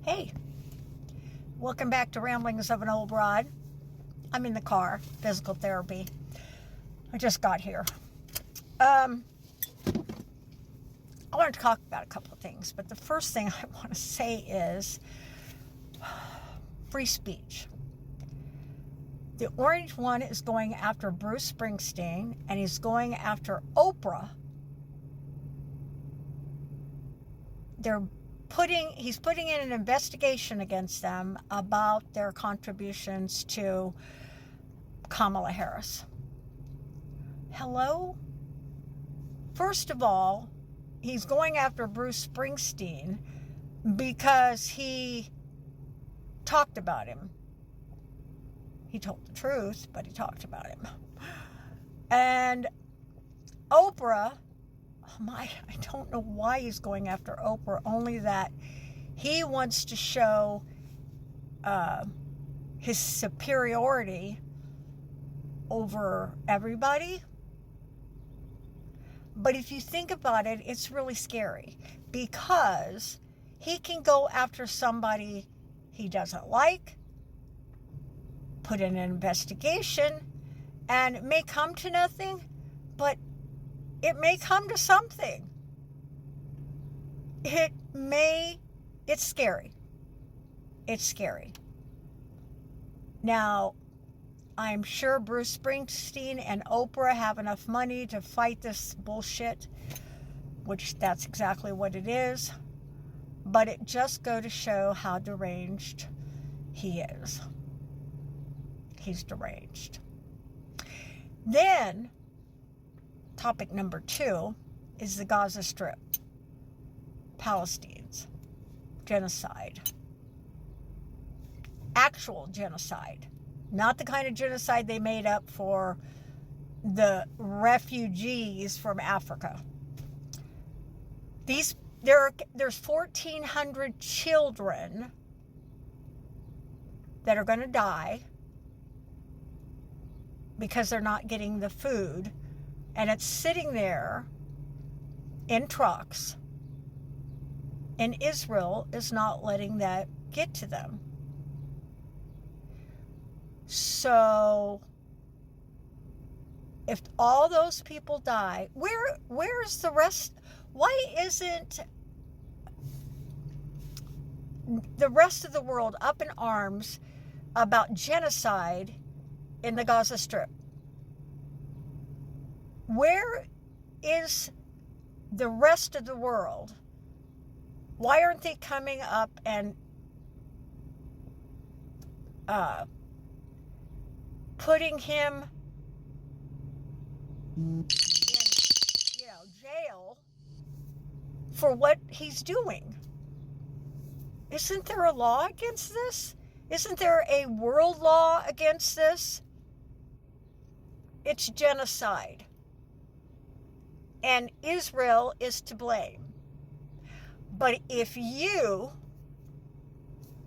Hey, welcome back to Ramblings of an Old Broad. I'm in the car, physical therapy. I just got here. I want to talk about a couple of things, but the first thing I want to say is free speech. The orange one is going after Bruce Springsteen, and he's going after Oprah. He's putting in an investigation against them about their contributions to Kamala Harris. Hello? First of all, he's going after Bruce Springsteen because he talked about him. He told the truth, but he talked about him. And Oprah, I don't know why he's going after Oprah, only that he wants to show his superiority over everybody. But if you think about it, it's really scary because he can go after somebody he doesn't like, put in an investigation, and it may come to nothing, but it may come to something. It's scary. It's scary. Now, I'm sure Bruce Springsteen and Oprah have enough money to fight this bullshit, which that's exactly what it is. But it just goes to show how deranged he is. He's deranged. Then, topic number 2 is the Gaza Strip. Palestine's genocide. Actual genocide. Not the kind of genocide they made up for the refugees from Africa. There's 1,400 children that are going to die because they're not getting the food, and it's sitting there in trucks, and Israel is not letting that get to them. So if all those people die, where's the rest? Why isn't the rest of the world up in arms about genocide in the Gaza Strip? Where is the rest of the world? Why aren't they coming up and putting him in, jail for what he's doing? Isn't there a law against this? Isn't there a world law against this? It's genocide. And Israel is to blame. But if you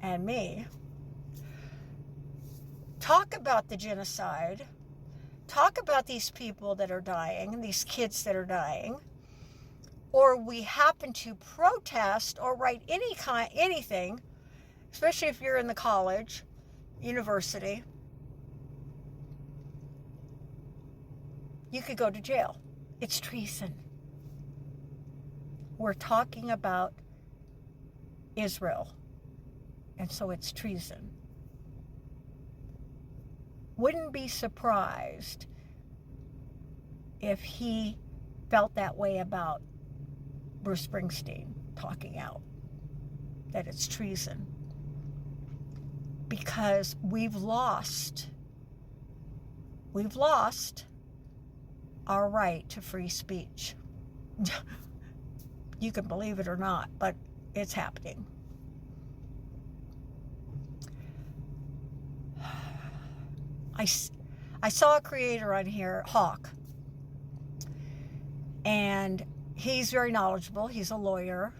and me talk about the genocide, talk about these people that are dying, these kids that are dying, or we happen to protest or write anything, especially if you're in the college, university, you could go to jail. It's treason. We're talking about Israel, and so it's treason. Wouldn't be surprised if he felt that way about Bruce Springsteen talking out, that it's treason. Because we've lost our right to free speech. You can believe it or not, but it's happening. I saw a creator on here, Hawk, and he's very knowledgeable. He's a lawyer,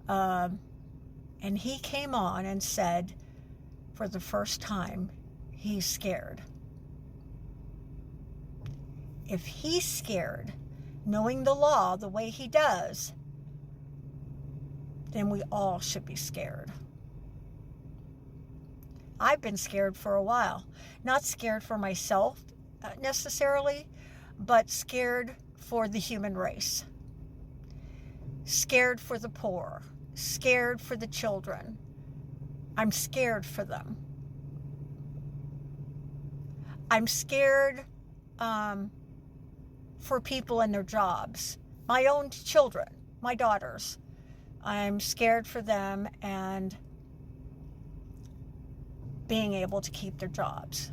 and he came on and said for the first time he's scared. If he's scared, knowing the law the way he does, then we all should be scared. I've been scared for a while. Not scared for myself necessarily, but scared for the human race. Scared for the poor. Scared for the children. I'm scared for them. I'm scared for people and their jobs. My own children, my daughters. I'm scared for them and being able to keep their jobs.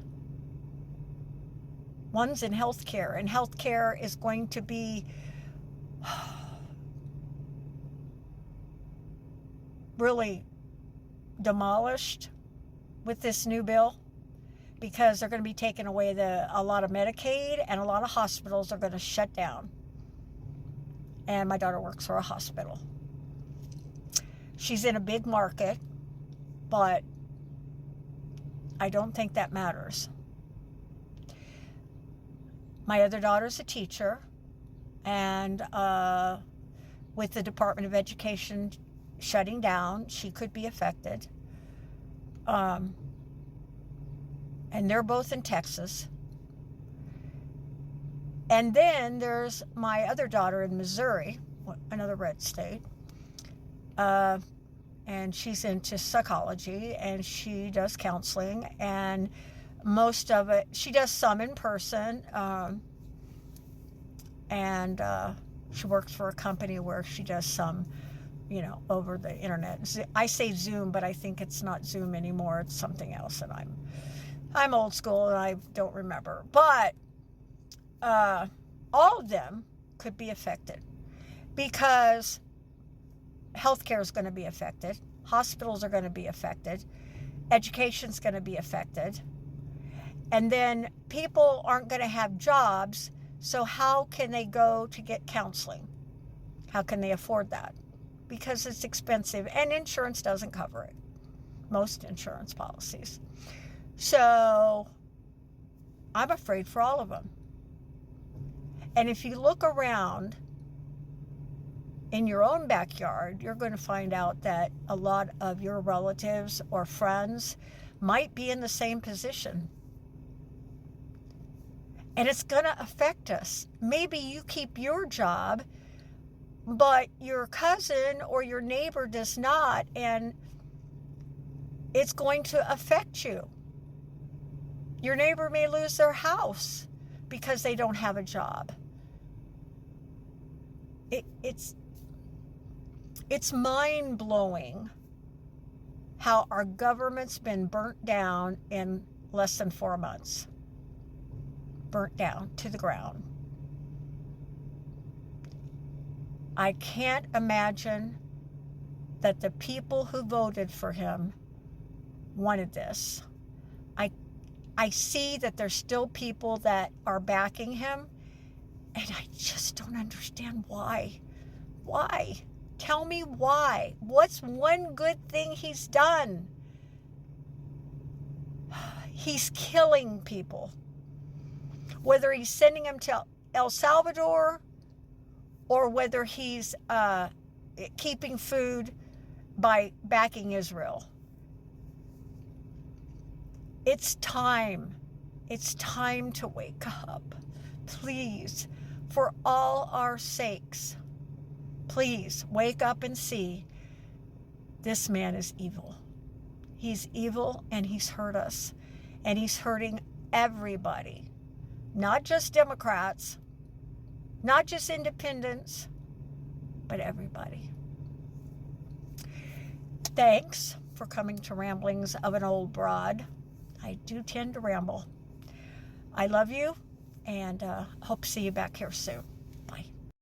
One's in healthcare, and healthcare is going to be really demolished with this new bill, because they're going to be taking away a lot of Medicaid, and a lot of hospitals are going to shut down. And my daughter works for a hospital. She's in a big market, but I don't think that matters. My other daughter's a teacher, and with the Department of Education shutting down, she could be affected. And they're both in Texas. And then there's my other daughter in Missouri, another red state. And she's into psychology, and she does counseling, and most of it, she does some in person, and she works for a company where she does some, over the internet. I say Zoom, but I think it's not Zoom anymore. It's something else, and I'm old school, and I don't remember. But all of them could be affected, because healthcare is going to be affected. Hospitals are going to be affected. Education's going to be affected. And then people aren't going to have jobs, so how can they go to get counseling? How can they afford that? Because it's expensive, and insurance doesn't cover it. Most insurance policies. So I'm afraid for all of them. And if you look around in your own backyard, you're going to find out that a lot of your relatives or friends might be in the same position. And it's going to affect us. Maybe you keep your job, but your cousin or your neighbor does not, and it's going to affect you. Your neighbor may lose their house because they don't have a job. It's mind-blowing how our government's been burnt down in less than 4 months. Burnt down to the ground. I can't imagine that the people who voted for him wanted this. I see that there's still people that are backing him, and I just don't understand why. Why? Tell me why. What's one good thing he's done? He's killing people. Whether he's sending them to El Salvador, or whether he's keeping food by backing Israel. It's time. It's time to wake up. Please, for all our sakes, please wake up and see this man is evil. He's evil, and he's hurt us. And he's hurting everybody. Not just Democrats, not just independents, but everybody. Thanks for coming to Ramblings of an Old Broad. I do tend to ramble. I love you, and hope to see you back here soon.